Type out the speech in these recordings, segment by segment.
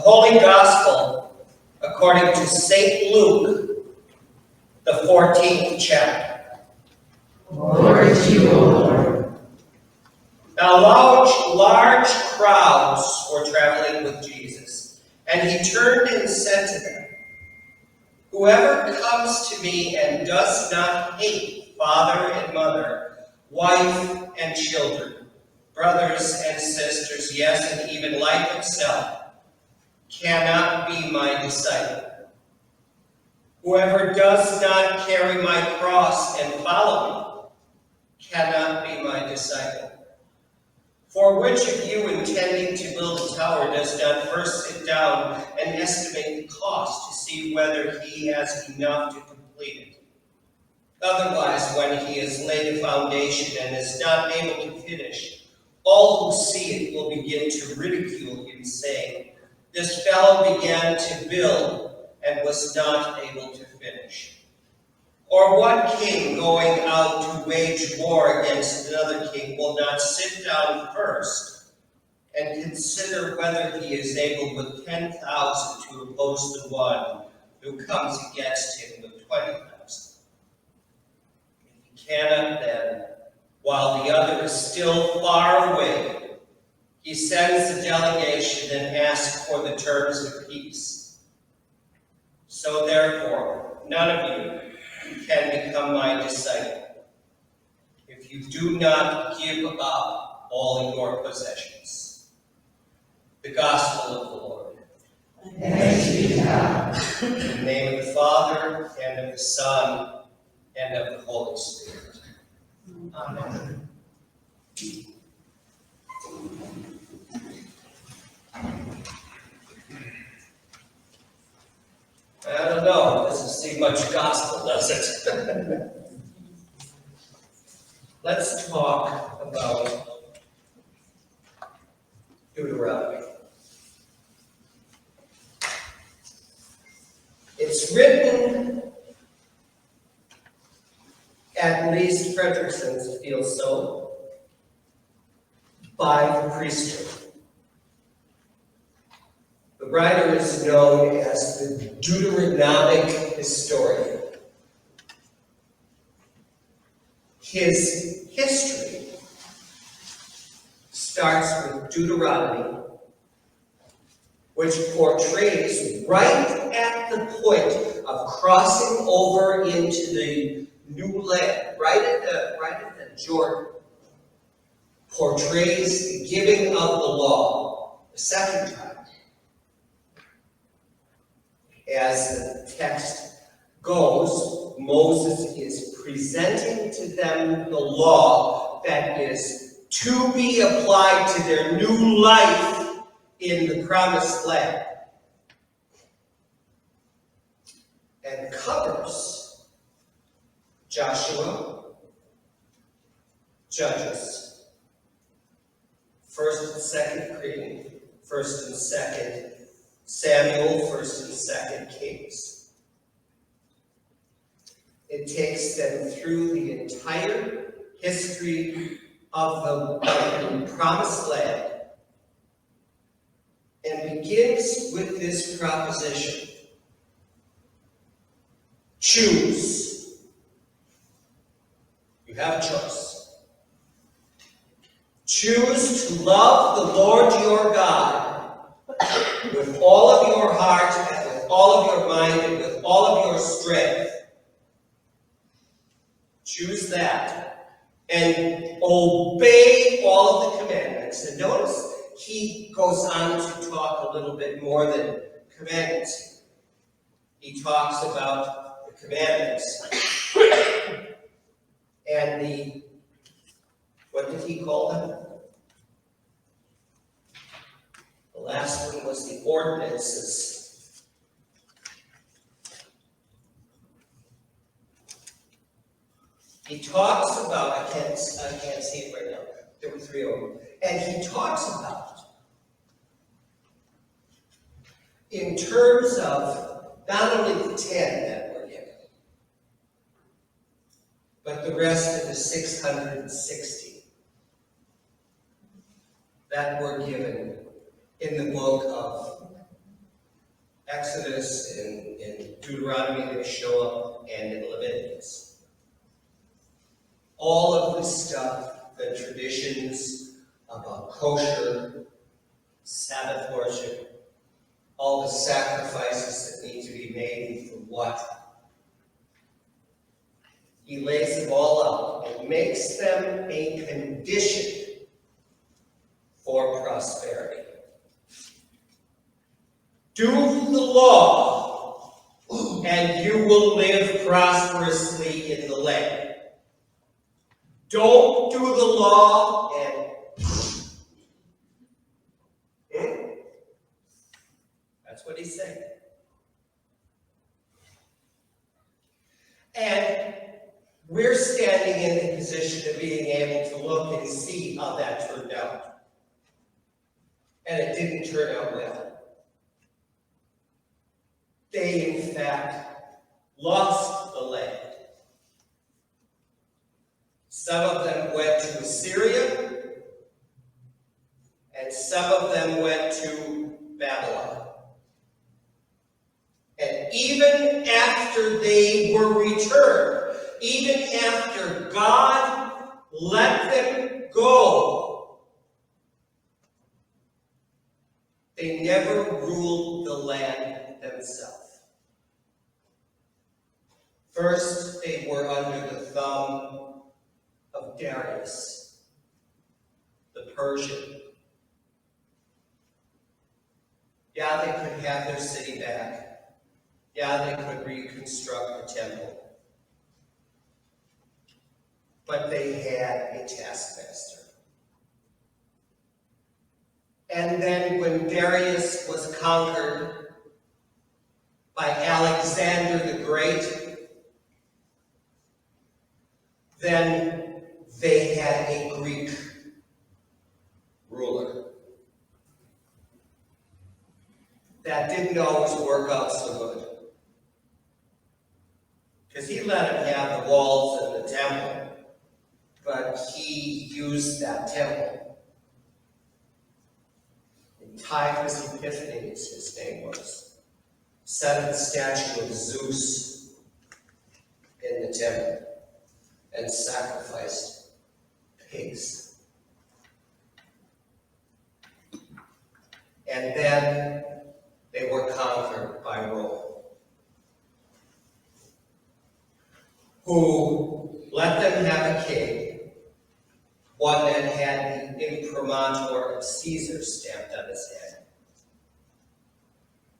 Holy Gospel according to St. Luke, the 14th chapter. Glory to you, O Lord. Now large crowds were traveling with Jesus, and he turned and said to them, "Whoever comes to me and does not hate father and mother, wife and children, brothers and sisters, yes, and even life itself, cannot be my disciple. Whoever does not carry my cross and follow me cannot be my disciple. For which of you intending to build a tower does not first sit down and estimate the cost to see whether he has enough to complete it? Otherwise, when he has laid a foundation and is not able to finish, all who see it will begin to ridicule him, saying, 'This fellow began to build and was not able to finish.' Or what king going out to wage war against another king will not sit down first and consider whether he is able with 10,000 to oppose the one who comes against him with 20,000? If he cannot, then, while the other is still far away, he sends a delegation and asks for the terms of peace. So therefore, none of you can become my disciple if you do not give up all your possessions." The Gospel of the Lord. Thanks be to God. In the name of the Father, and of the Son, and of the Holy Spirit. Amen. I don't know, it doesn't seem much gospel, does it? Let's talk about Deuteronomy. It's written, at least Frederickson's feels so, by the priesthood. The writer is known as the Deuteronomic historian. His history starts with Deuteronomy, which portrays right at the point of crossing over into the new land, right at the Jordan, portrays the giving of the law the second time. As the text goes, Moses is presenting to them the law that is to be applied to their new life in the promised land, and covers Joshua, Judges, 1st and 2nd Kings, 1st and 2nd Samuel, 1st and 2nd Kings. It takes them through the entire history of the promised land and begins with this proposition: choose. You have a choice. Choose to love the Lord your God with all of your heart, and with all of your mind, and with all of your strength. Choose that. And obey all of the commandments. And notice he goes on to talk a little bit more than commandments. He talks about the commandments. And what did he call them? The last one was the ordinances. He talks about, I can't see it right now. There were 3 of them. And he talks about, in terms of not only the 10 that were given, but the rest of the 660 that were given in the book of Exodus, in Deuteronomy, they show up, and in Leviticus. All of the stuff, the traditions about kosher, Sabbath worship, all the sacrifices that need to be made for what? He lays them all out and makes them a condition for prosperity. Do the law, and you will live prosperously in the land. Don't do the law and that's what he's saying. And we're standing in the position of being able to look and see how that turned out. And it didn't turn out well. They, in fact, lost the land. Some of them went to Assyria, and some of them went to Babylon. And even after they were returned, even after God let them go, they never ruled the land themselves. First, they were under the thumb of Darius, the Persian. Yeah, they could have their city back. Yeah, they could reconstruct the temple. But they had a taskmaster. And then when Darius was conquered by Alexander the Great, then they had a Greek ruler. That didn't always work out so good. Because he let him have the walls and the temple, but he used that temple. Antiochus Epiphanes, his name was, set up a statue of Zeus in the temple and sacrificed pigs. And then they were conquered by Rome, who let them have a king, one that had the imprimatur of Caesar stamped on his head.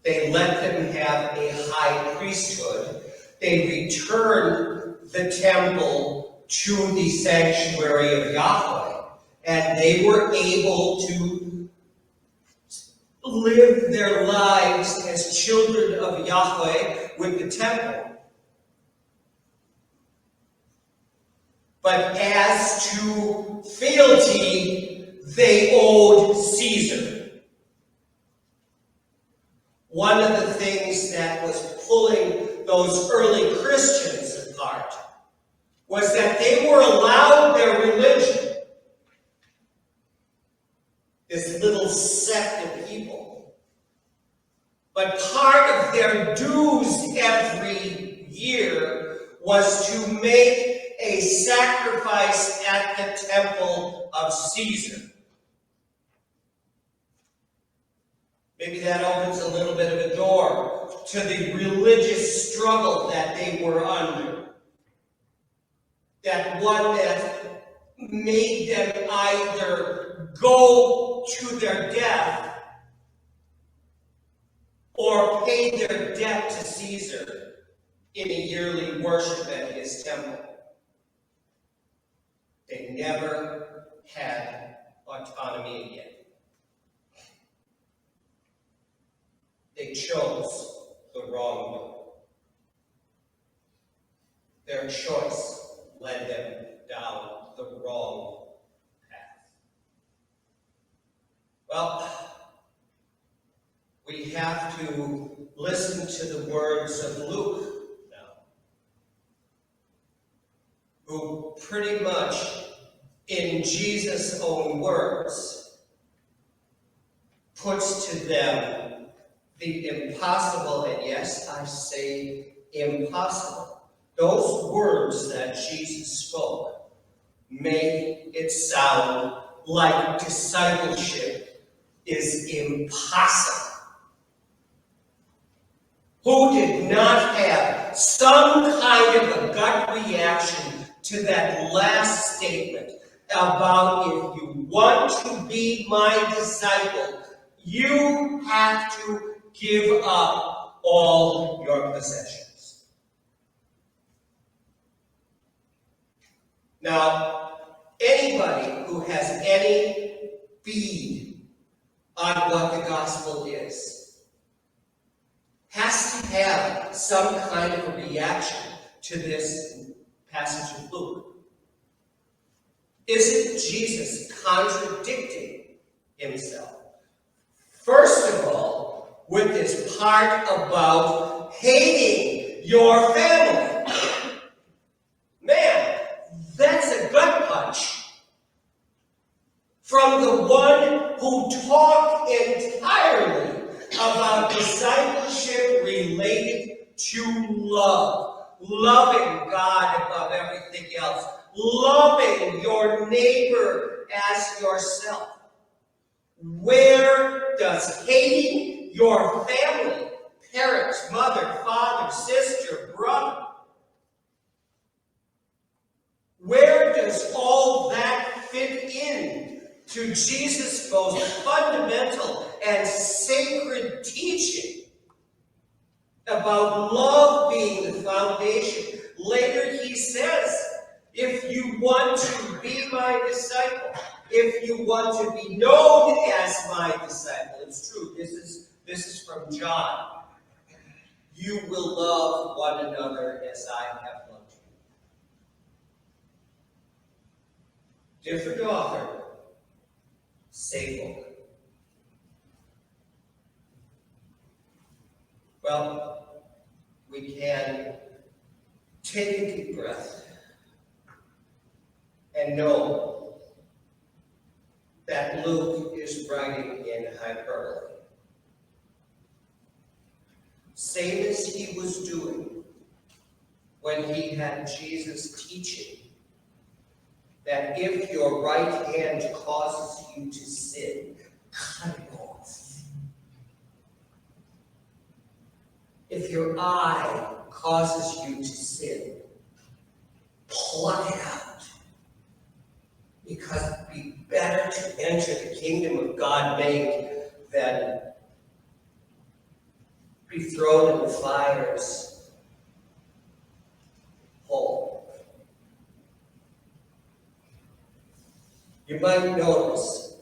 They let them have a high priesthood. They returned the temple to the sanctuary of Yahweh, and they were able to live their lives as children of Yahweh with the temple. But as to fealty, they owed Caesar. One of the things that was pulling those early Christians apart was that they were allowed their religion, this little sect of people. But part of their dues every year was to make a sacrifice at the temple of Caesar. Maybe that opens a little bit of a door to the religious struggle that they were under. That one that made them either go to their death or pay their debt to Caesar in a yearly worship at his temple. They never had autonomy again. They chose the wrong one. Their choice led them down the wrong path. Well, we have to listen to the words of Luke now, who pretty much, in Jesus' own words, puts to them the impossible, and yes, I say impossible. Those words that Jesus spoke make it sound like discipleship is impossible. Who did not have some kind of a gut reaction to that last statement about if you want to be my disciple, you have to give up all your possessions. Now, anybody who has any bead on what the gospel is has to have some kind of a reaction to this passage of Luke. Isn't Jesus contradicting himself? First of all, with this part about hating your family. Man, that's a gut punch from the one who talked entirely about discipleship related to love. Loving God above everything else. Loving your neighbor as yourself. Where does hating your family, parents, mother, father, sister, brother, where does all that fit in to Jesus' most fundamental and sacred teaching about love being the foundation? Later he says, if you want to be my disciple, if you want to be known as my disciple, it's true, this is from John, you will love one another as I have loved you. Different author, same book. Well, we can take a deep breath and know that Luke is writing in hyperbole. Same as he was doing when he had Jesus teaching that if your right hand causes you to sin, cut it off. If your eye causes you to sin, pluck it out. Because it would be better to enter the kingdom of God made than be thrown in the fire's hole. You might notice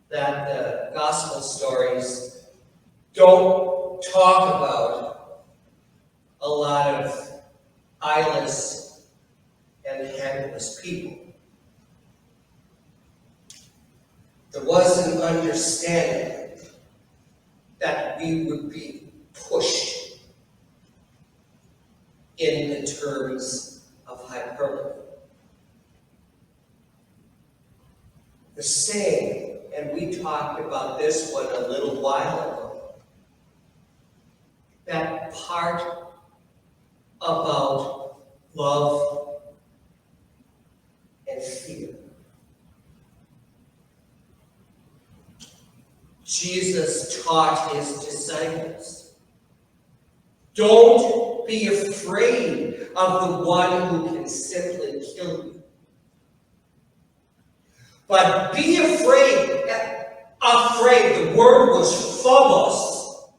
that the gospel stories don't talk about a lot of eyeless and handless people. There was an understanding that we would be pushed in the terms of hyperbole. The same, and we talked about this one a little while ago, that part about love and fear. Jesus taught his disciples, don't be afraid of the one who can simply kill you. But be afraid, the word was phobos.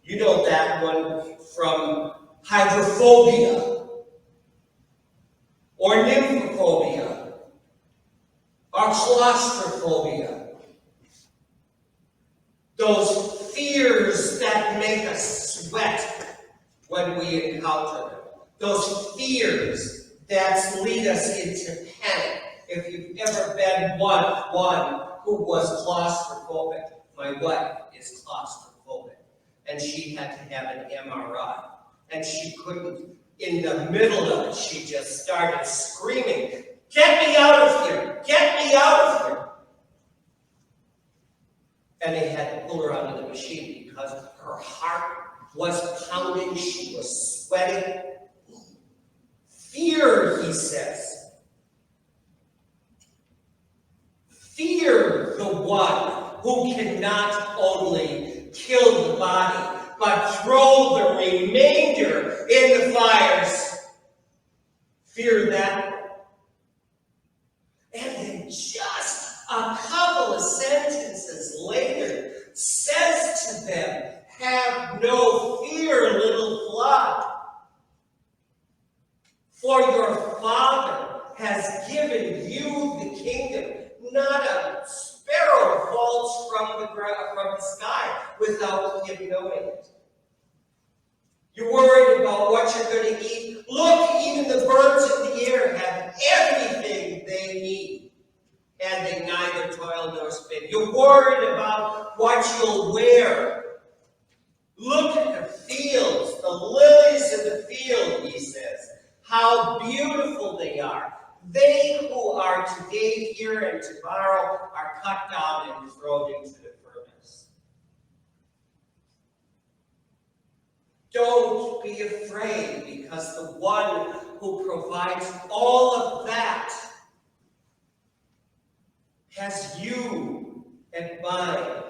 You know that one from hydrophobia, or nymphophobia, or claustrophobia. Those fears that make us sweat when we encounter them. Those fears that lead us into panic. If you've ever been one who was claustrophobic, my wife is claustrophobic, and she had to have an MRI, and she couldn't, in the middle of it, she just started screaming, "Get me out of here! Get me out of here!" And they had to pull her out of the machine because her Her heart was pounding. She was sweating. Fear, he says. Fear the one who can not only kill the body, but throw the remainder in the fires. Fear that. And then just a couple of sentences later says to them, have no fear, little flock, for your Father has given you the kingdom. Not a sparrow falls from the sky without him knowing it. You're worried about what you're going to eat. Look, even the birds in the air have everything they need, and they neither toil nor spin. You're worried about what you'll wear. Look at the fields, the lilies of the field, he says. How beautiful they are. They who are today here and tomorrow are cut down and thrown into the furnace. Don't be afraid, because the one who provides all of that has you and mind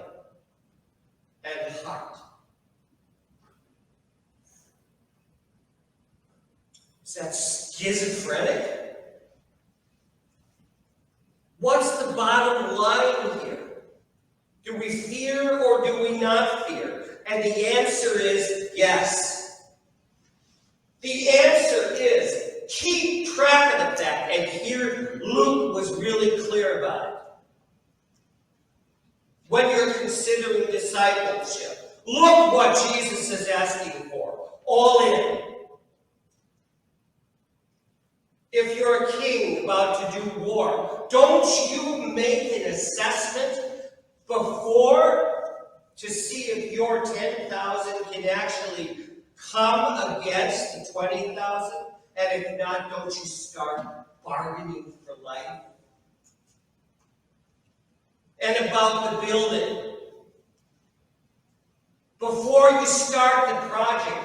and heart. Is that schizophrenic? What's the bottom line here? Do we fear or do we not fear? And the answer is yes. The answer is keep track of that. And here Luke was really clear about it. When you're considering discipleship, look what Jesus is asking for. All in. If you're a king about to do war, don't you make an assessment before to see if your 10,000 can actually come against the 20,000? And if not, don't you start bargaining for life? And about the building, before you start the project,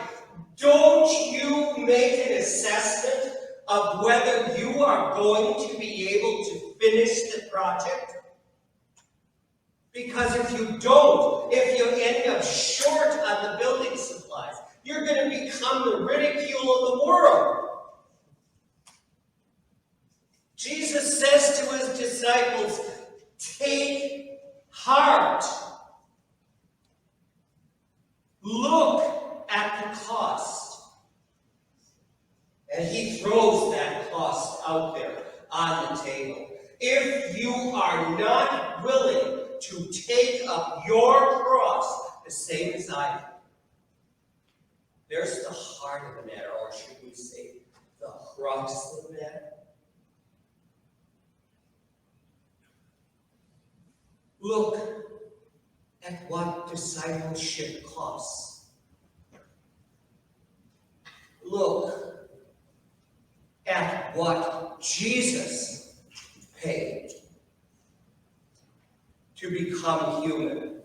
don't you make an assessment of whether you are going to be able to finish the project? Because if you don't, if you end up short on the building supplies, you're going to become the ridicule of the world. Jesus says to his disciples, take heart. Look at the cost. And he throws that cost out there on the table. If you are not willing to take up your cross, the same as I do, there's the heart of the matter, or should we say, the crux of the matter. Look at what discipleship costs. Look at what Jesus paid to become human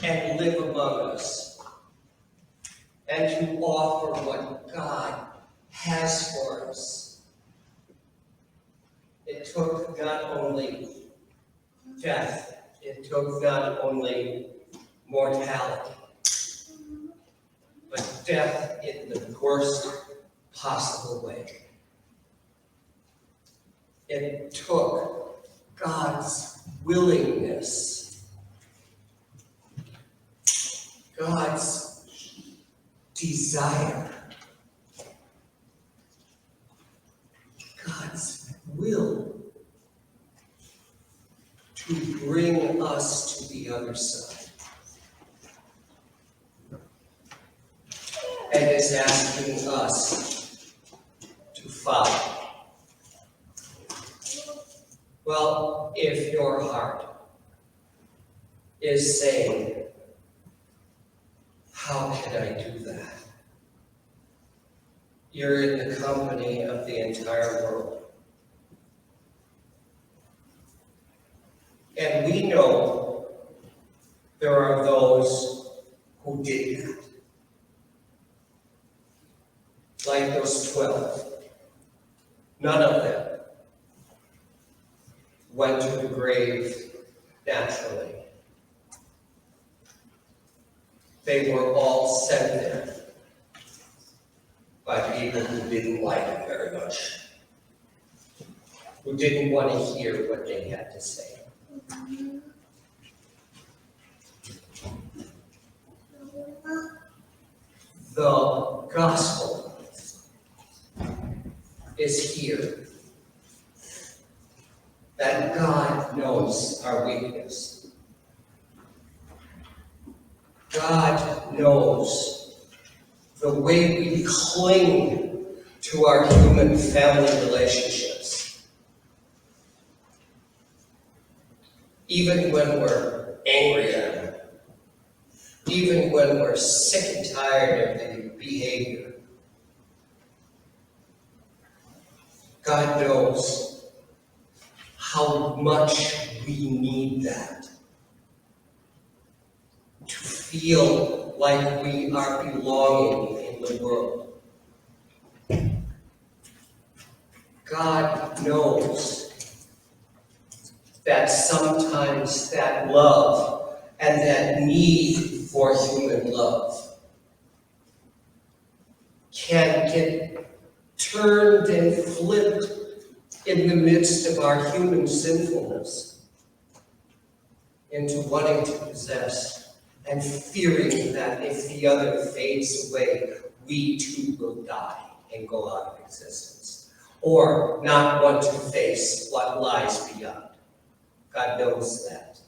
and live among us and to offer what God has for us. It took not only death, it took not only mortality, but death in the worst possible way. It took God's willingness, God's desire, God's will to bring us to the other side. And is asking us to follow. Well, if your heart is saying, how can I do that? You're in the company of the entire world. And we know there are those who did that. Like those 12, none of them went to the grave naturally. They were all sent there by people who didn't like it very much, who didn't want to hear what they had to say. The gospel is here, that God knows our weakness. God knows the way we cling to our human family relationships. Even when we're angry at them, even when we're sick and tired of the behavior, God knows how much we need that to feel like we are belonging in the world. God knows that sometimes that love and that need for human love can get turned and flipped in the midst of our human sinfulness into wanting to possess and fearing that if the other fades away, we too will die and go out of existence, or not want to face what lies beyond. God knows that.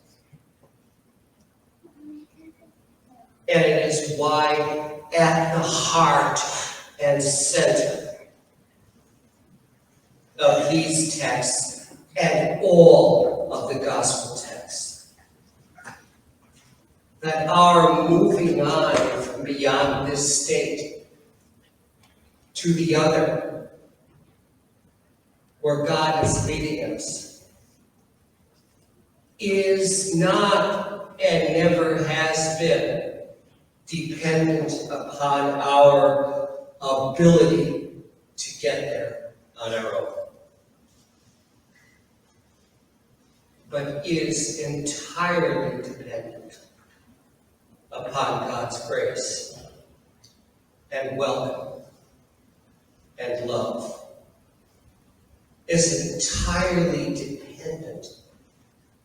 And it is why at the heart and center of these texts and all of the gospel texts, that our moving on from beyond this state to the other, where God is leading us, is not and never has been dependent upon our ability to get there on our own, but is entirely dependent upon God's grace and welcome and love, is entirely dependent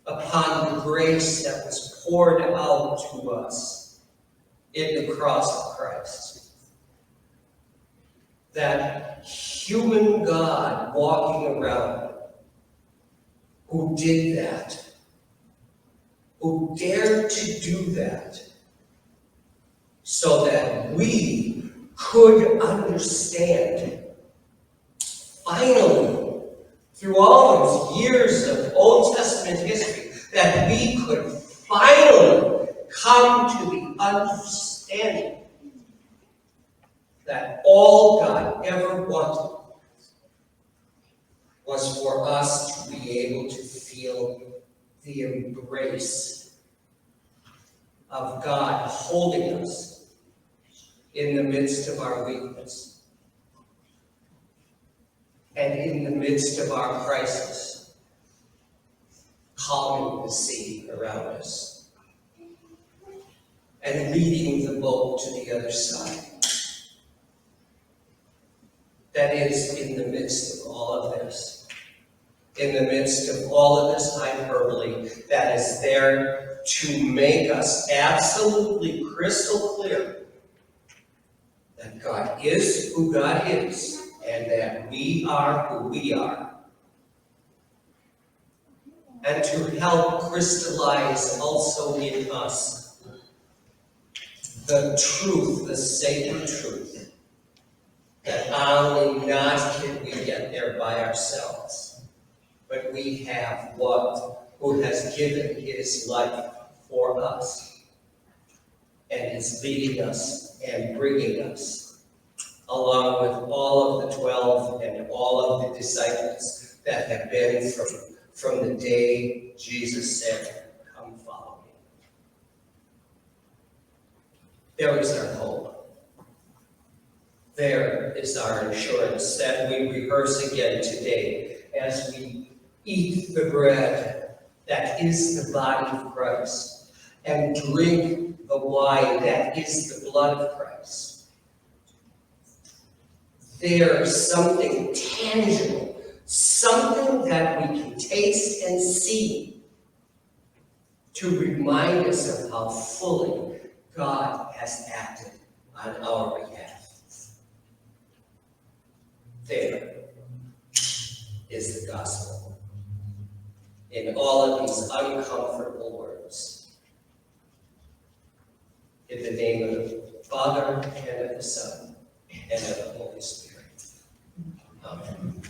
upon the grace that was poured out to us in the cross of Christ. That human God walking around who did that, who dared to do that, so that we could understand, finally, through all those years of Old Testament history, that we could finally come to the understanding that all God ever wanted was for us to be able to feel the embrace of God holding us in the midst of our weakness and in the midst of our crisis, calming the sea around us and leading the boat to the other side. That is, in the midst of all of this, in the midst of all of this hyperbole that is there to make us absolutely crystal clear that God is who God is and that we are who we are, and to help crystallize also in us the truth, the sacred truth, that not only not can we get there by ourselves, but we have one who has given his life for us and is leading us and bringing us, along with all of the 12 and all of the disciples that have been from the day Jesus said, "Come follow me." There is our hope. There is our assurance that we rehearse again today as we eat the bread that is the body of Christ and drink the wine that is the blood of Christ. There's something tangible, something that we can taste and see to remind us of how fully God has acted on our behalf. There is the gospel in all of these uncomfortable words. In the name of the Father, and of the Son, and of the Holy Spirit. Amen.